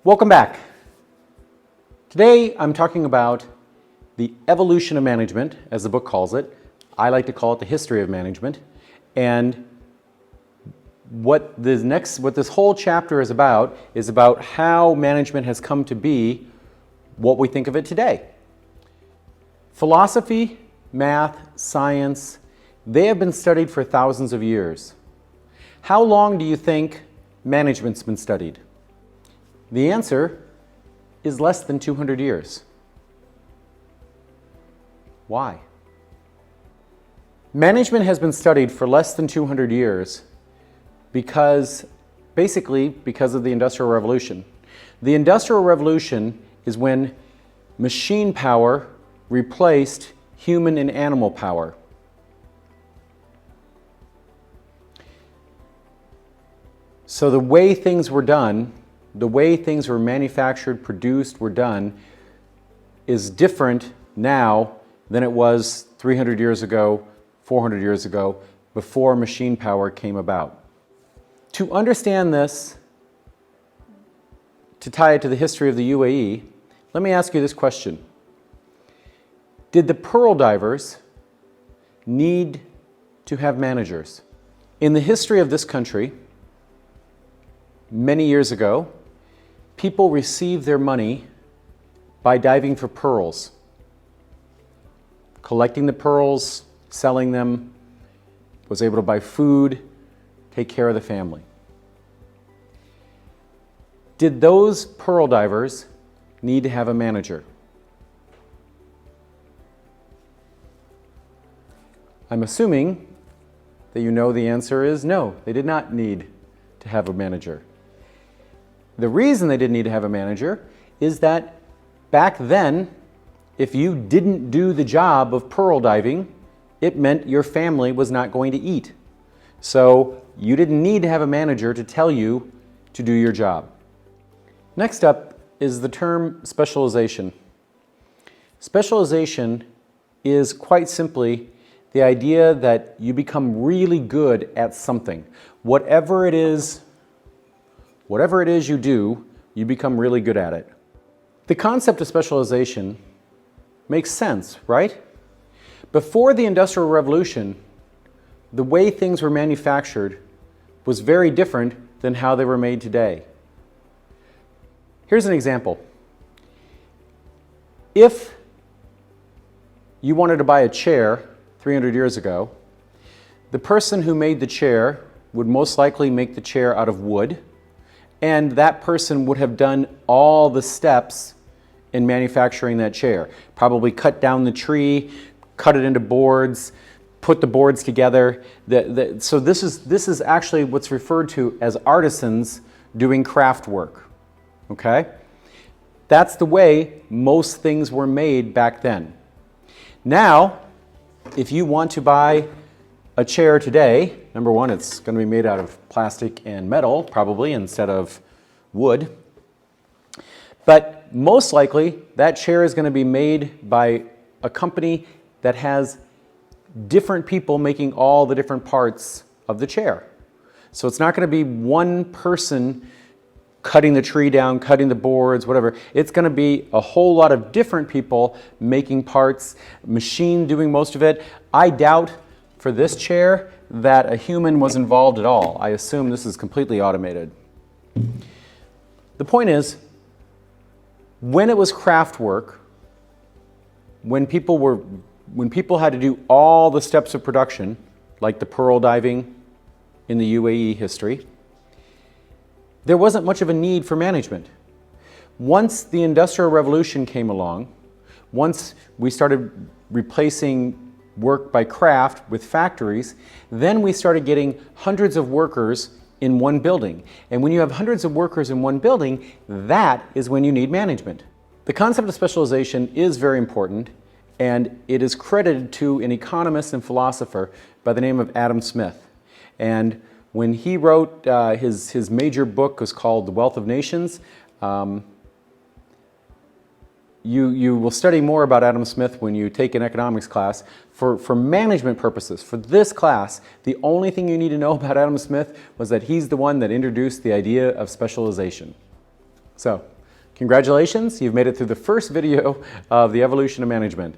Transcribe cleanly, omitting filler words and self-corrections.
Welcome back. Today I'm talking about the evolution of management, as the book calls it. I like to call it the history of management. And what this whole chapter is about how management has come to be what we think of it today. Philosophy, math, science, they have been studied for thousands of years. How long do you think management's been studied? The answer is less than 200 years. Why? Management has been studied for less than 200 years basically because of the Industrial Revolution. The Industrial Revolution is when machine power replaced human and animal power. So the way things were done, the way things were manufactured, produced, were done, is different now than it was 300 years ago, 400 years ago, before machine power came about. To understand this, to tie it to the history of the UAE, let me ask you this question. Did the pearl divers need to have managers? In the history of this country, many years ago, people received their money by diving for pearls, collecting the pearls, selling them, was able to buy food, take care of the family. Did those pearl divers need to have a manager? I'm assuming that you know the answer is no, they did not need to have a manager. The reason they didn't need to have a manager is that back then, if you didn't do the job of pearl diving, it meant your family was not going to eat. So you didn't need to have a manager to tell you to do your job. Next up is the term specialization. Specialization is quite simply the idea that you become really good at something. Whatever it is you do, you become really good at it. The concept of specialization makes sense, right? Before the Industrial Revolution, the way things were manufactured was very different than how they were made today. Here's an example. If you wanted to buy a chair 300 years ago, the person who made the chair would most likely make the chair out of wood, and that person would have done all the steps in manufacturing that chair. Probably cut down the tree, cut it into boards, put the boards together. So this is actually what's referred to as artisans doing craft work. Okay? That's the way most things were made back then. Now, if you want to buy a chair today, number one, it's going to be made out of plastic and metal, probably, instead of wood. But most likely, that chair is going to be made by a company that has different people making all the different parts of the chair. So it's not going to be one person cutting the tree down, cutting the boards, whatever. It's going to be a whole lot of different people making parts, machine doing most of it. I doubt for this chair that a human was involved at all. I assume this is completely automated. The point is, when it was craft work, when people had to do all the steps of production, like the pearl diving in the UAE history, there wasn't much of a need for management. Once the Industrial Revolution came along, once we started replacing work by craft with factories, then we started getting hundreds of workers in one building. And when you have hundreds of workers in one building, that is when you need management. The concept of specialization is very important, and it is credited to an economist and philosopher by the name of Adam Smith. And when he wrote his major book was called The Wealth of Nations, you will study more about Adam Smith when you take an economics class. For management purposes, for this class, the only thing you need to know about Adam Smith was that he's the one that introduced the idea of specialization. So, Congratulations, you've made it through the first video of the evolution of management.